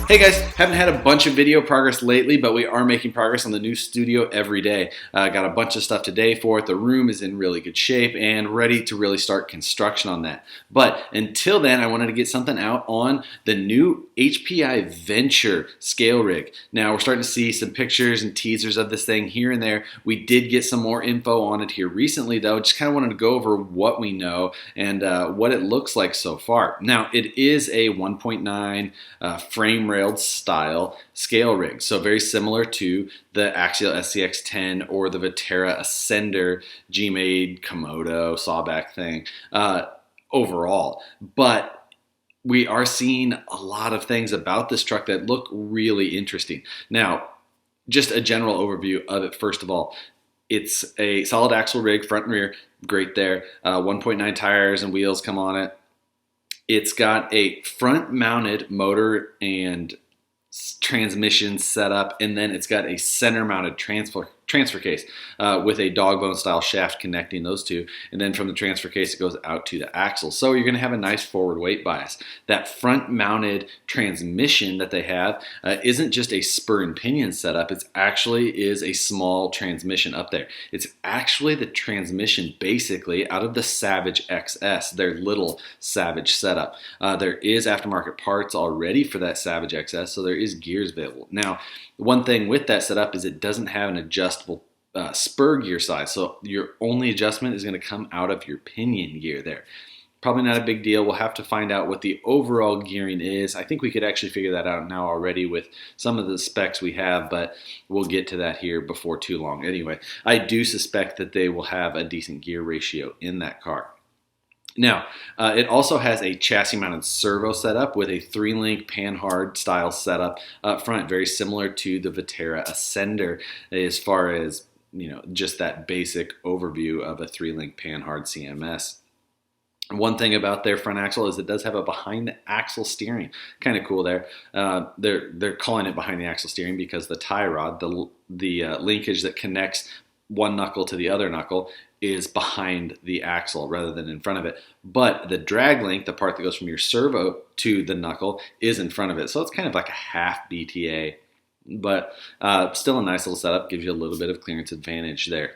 Hey guys, haven't had a bunch of video progress lately, but we are making progress on the new studio every day. Got a bunch of stuff today for it. The room is in really good shape and ready to really start construction on that. But until then, I wanted to get something out on the new HPI Venture scale rig. Now we're starting to see some pictures and teasers of this thing here and there. We did get some more info on it here recently though. Just kind of wanted to go over what we know and what it looks like so far. Now it is a 1.9 frame railed style scale rig, so very similar to the Axial SCX10 or the Vetera Ascender G-Made Komodo sawback thing overall. But we are seeing a lot of things about this truck that look really interesting. Now, just a general overview of it. First of all, it's a solid axle rig, front and rear, great there. 1.9 tires and wheels come on it. It's got a front-mounted motor and transmission setup, and then it's got a center-mounted transfer case with a dog bone style shaft connecting those two, and then from the transfer case it goes out to the axle. So you're going to have a nice forward weight bias. That front mounted transmission that they have isn't just a spur and pinion setup, it actually is a small transmission up there. It's actually the transmission basically out of the Savage XS, their little Savage setup. There is aftermarket parts already for that Savage XS, so there is gears available. Now, one thing with that setup is it doesn't have an adjustable spur gear size, so your only adjustment is going to come out of your pinion gear there. Probably not a big deal. We'll have to find out what the overall gearing is. I think we could actually figure that out now already with some of the specs we have, but we'll get to that here before too long. Anyway, I do suspect that they will have a decent gear ratio in that car. Now, it also has a chassis-mounted servo setup with a 3-link panhard style setup up front, very similar to the Vetera Ascender as far as, you know, just that basic overview of a 3-link panhard CMS. One thing about their front axle is it does have a behind the axle steering. Kind of cool there. They're calling it behind the axle steering because the tie rod, the linkage that connects one knuckle to the other knuckle, is behind the axle rather than in front of it. But the drag link, the part that goes from your servo to the knuckle, is in front of it. So it's kind of like a half BTA, but still a nice little setup, gives you a little bit of clearance advantage there.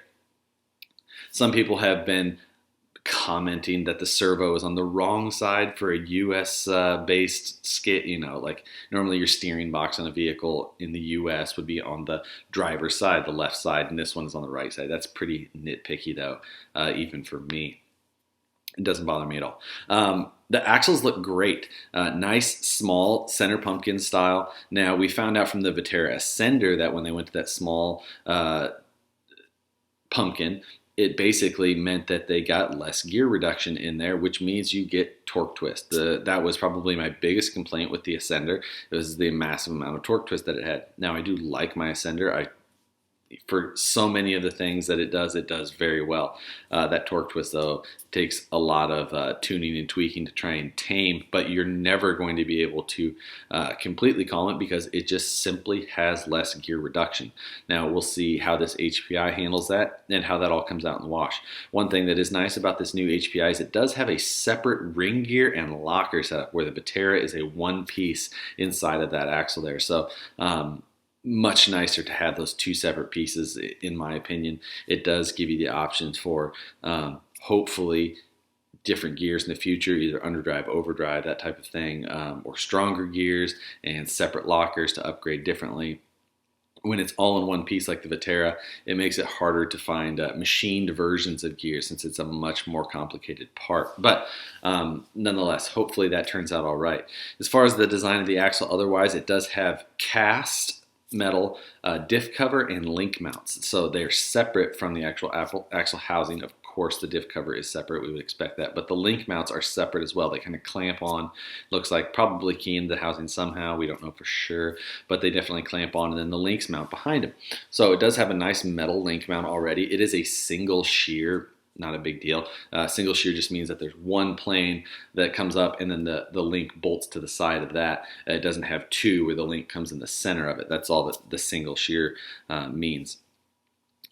Some people have been commenting that the servo is on the wrong side for a US based skit. You know, like normally your steering box on a vehicle in the US would be on the driver's side, the left side, and this one's on the right side. That's pretty nitpicky though, even for me. It doesn't bother me at all. The axles look great. Nice, small, center pumpkin style. Now, we found out from the Vetera Ascender that when they went to that small pumpkin, it basically meant that they got less gear reduction in there, which means you get torque twist. That was probably my biggest complaint with the Ascender. It was the massive amount of torque twist that it had. Now, I do like my Ascender. For so many of the things that it does very well. That torque twist, though, takes a lot of tuning and tweaking to try and tame, but you're never going to be able to completely calm it because it just simply has less gear reduction. Now, we'll see how this HPI handles that and how that all comes out in the wash. One thing that is nice about this new HPI is it does have a separate ring gear and locker setup where the Vetera is a one piece inside of that axle there. So, much nicer to have those two separate pieces, in my opinion. It does give you the options for hopefully different gears in the future, either underdrive, overdrive, that type of thing, or stronger gears and separate lockers to upgrade differently. When it's all in one piece like the Vetera, it makes it harder to find machined versions of gears since it's a much more complicated part. But nonetheless, hopefully that turns out all right. As far as the design of the axle, otherwise, it does have cast metal diff cover and link mounts, so they're separate from the actual axle housing. Of course, the diff cover is separate, we would expect that, but the link mounts are separate as well. They kind of clamp on, looks like probably key into the housing somehow, we don't know for sure, but they definitely clamp on, and then the links mount behind them. So it does have a nice metal link mount already. It is a single shear, not a big deal. Single shear just means that there's one plane that comes up and then the link bolts to the side of that. It doesn't have two where the link comes in the center of it. That's all that the single shear means.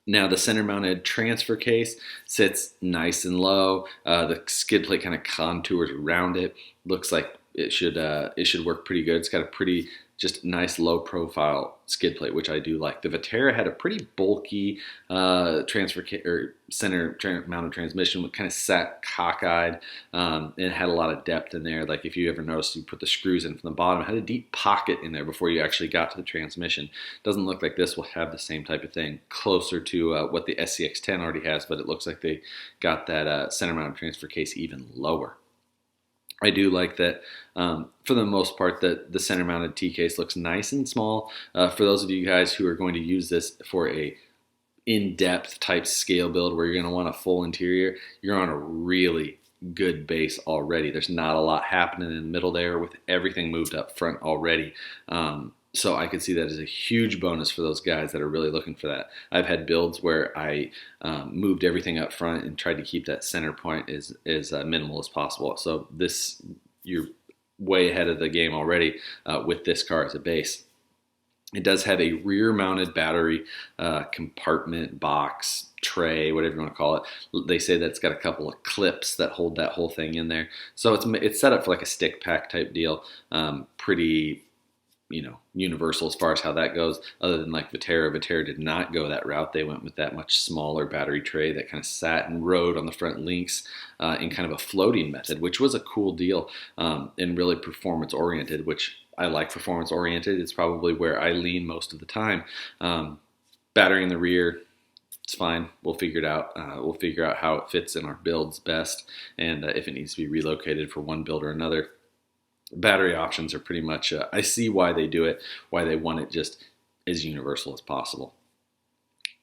Now the center mounted transfer case sits nice and low. The skid plate kind of contours around it. Looks like it should work pretty good. It's got a pretty just nice low profile skid plate, which I do like. The Vetera had a pretty bulky center mounted transmission, with kind of sat cockeyed. It had a lot of depth in there. Like if you ever noticed, you put the screws in from the bottom, it had a deep pocket in there before you actually got to the transmission. Doesn't look like this will have the same type of thing, closer to what the SCX10 already has, but it looks like they got that center mounted transfer case even lower. I do like that, for the most part, that the center mounted T case looks nice and small. For those of you guys who are going to use this for a in-depth type scale build where you're going to want a full interior, you're on a really good base already. There's not a lot happening in the middle there with everything moved up front already. So I could see that as a huge bonus for those guys that are really looking for that. I've had builds where I moved everything up front and tried to keep that center point as minimal as possible. So this, you're way ahead of the game already with this car as a base. It does have a rear-mounted battery compartment, box, tray, whatever you want to call it. They say that it's got a couple of clips that hold that whole thing in there. So it's set up for like a stick pack type deal. Pretty, universal as far as how that goes, other than like Vetera. Vetera did not go that route. They went with that much smaller battery tray that kind of sat and rode on the front links in kind of a floating method, which was a cool deal and really performance oriented, which I like. Performance oriented. It's probably where I lean most of the time. Battery in the rear, it's fine. We'll figure it out. We'll figure out how it fits in our builds best, and if it needs to be relocated for one build or another. Battery options are pretty much, I see why they do it, why they want it just as universal as possible.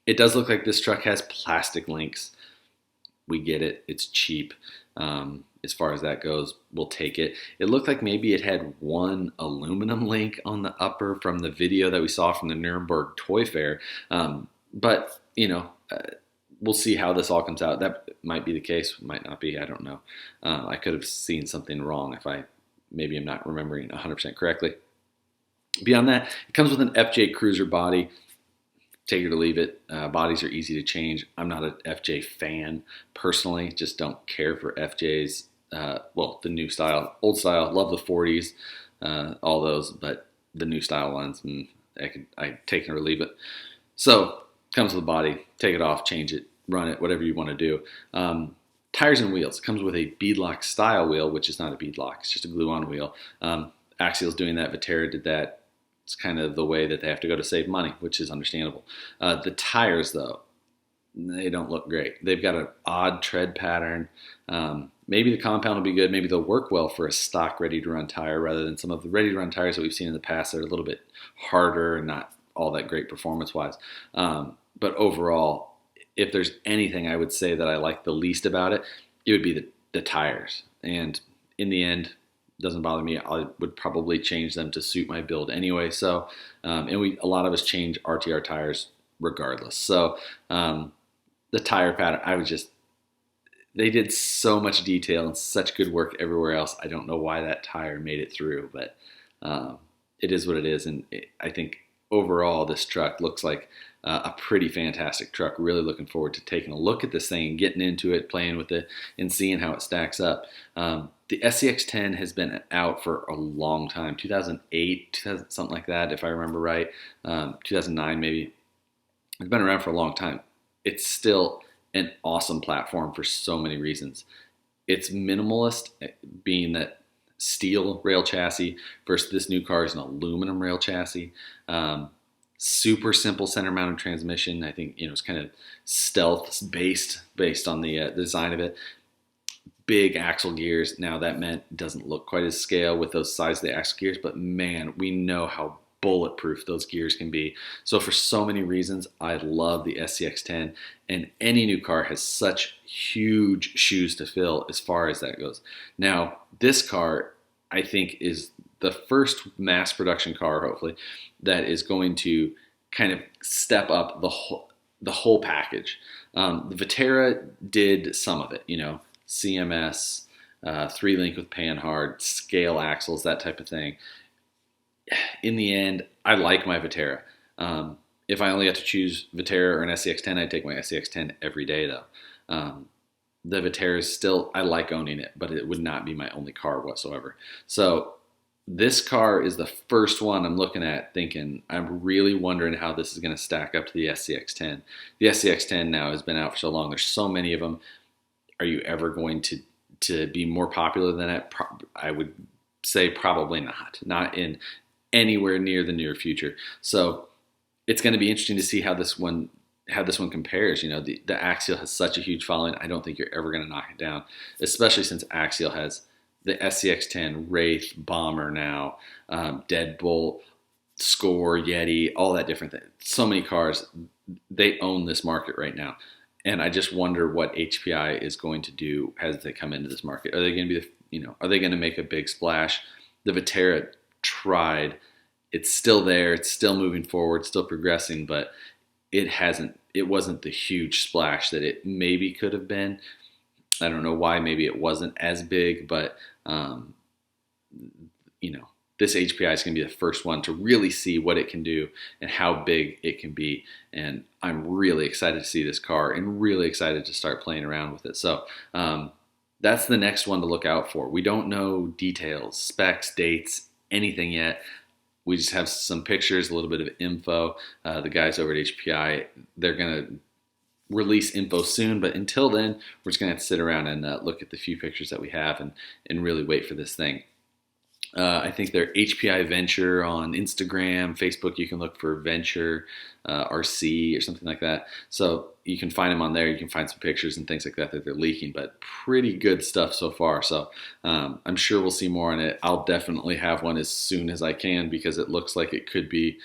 It does look like this truck has plastic links. We get it. It's cheap. As far as that goes, we'll take it. It looked like maybe it had one aluminum link on the upper from the video that we saw from the Nuremberg Toy Fair. But, we'll see how this all comes out. That might be the case, might not be. I don't know. I could have seen something wrong if maybe I'm not remembering 100% correctly. Beyond that, it comes with an FJ Cruiser body. Take it or leave it. Bodies are easy to change. I'm not an FJ fan personally. Just don't care for FJs. The new style, old style. Love the 40s, all those, but the new style ones, I take it or leave it. So comes with a body. Take it off, change it, run it, whatever you want to do. Tires and wheels. It comes with a beadlock style wheel, which is not a beadlock. It's just a glue-on wheel. Axial's doing that. Vetera did that. It's kind of the way that they have to go to save money, which is understandable. The tires, though, they don't look great. They've got an odd tread pattern. Maybe the compound will be good. Maybe they'll work well for a stock ready-to-run tire rather than some of the ready-to-run tires that we've seen in the past that are a little bit harder and not all that great performance-wise. But overall, if there's anything I would say that I like the least about it, it would be the tires. And in the end, it doesn't bother me. I would probably change them to suit my build anyway. So, a lot of us change RTR tires regardless. So, the tire pattern, they did so much detail and such good work everywhere else. I don't know why that tire made it through, but it is what it is. And I think overall, this truck looks like a pretty fantastic truck. Really looking forward to taking a look at this thing and getting into it, playing with it, and seeing how it stacks up. The SCX10 has been out for a long time, 2008, something like that, if I remember right, 2009 maybe. It's been around for a long time. It's still an awesome platform for so many reasons. It's minimalist, being that steel rail chassis versus this new car is an aluminum rail chassis. Super simple center mounted transmission. I think it's kind of stealth based on the design of it. Big axle gears. Now that meant it doesn't look quite as scale with those size of the axle gears, but man, we know how bulletproof those gears can be. So for so many reasons, I love the SCX10, and any new car has such huge shoes to fill as far as that goes. Now, this car, I think, is the first mass production car, hopefully, that is going to kind of step up the whole package. The Vetera did some of it, CMS, 3-link with panhard, scale axles, that type of thing. In the end, I like my Vetera. If I only had to choose Vetera or an SCX10, I'd take my SCX10 every day, though. The Vetera is still, I like owning it, but it would not be my only car whatsoever. So this car is the first one I'm looking at thinking, I'm really wondering how this is going to stack up to the SCX10. The SCX10 now has been out for so long. There's so many of them. Are you ever going to be more popular than that? I would say probably not. Not in anywhere near the near future. So it's going to be interesting to see how this one compares. You know, the Axial has such a huge following. I don't think you're ever going to knock it down, especially since Axial has the SCX10, Wraith, Bomber now, Deadbolt, Score, Yeti, all that different thing. So many cars, they own this market right now. And I just wonder what HPI is going to do as they come into this market. Are they going to are they going to make a big splash? The Vitara tried. It's still there. It's still moving forward, still progressing, but it wasn't the huge splash that it maybe could have been. I don't know why maybe it wasn't as big, but this HPI is going to be the first one to really see what it can do and how big it can be. And I'm really excited to see this car and really excited to start playing around with it. So that's the next one to look out for. We don't know details, specs, dates, anything yet. We just have some pictures, a little bit of info. The guys over at HPI, they're going to release info soon, but until then, we're just going to have to sit around and look at the few pictures that we have and really wait for this thing. I think they're HPI Venture on Instagram, Facebook. You can look for Venture RC or something like that. So you can find them on there. You can find some pictures and things like that they're leaking, but pretty good stuff so far. So I'm sure we'll see more on it. I'll definitely have one as soon as I can because it looks like it could be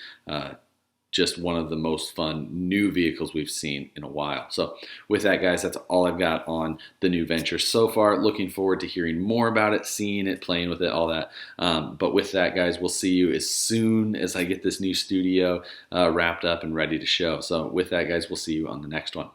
just one of the most fun new vehicles we've seen in a while. So with that, guys, that's all I've got on the new Venture so far. Looking forward to hearing more about it, seeing it, playing with it, all that. But with that, guys, we'll see you as soon as I get this new studio wrapped up and ready to show. So with that, guys, we'll see you on the next one.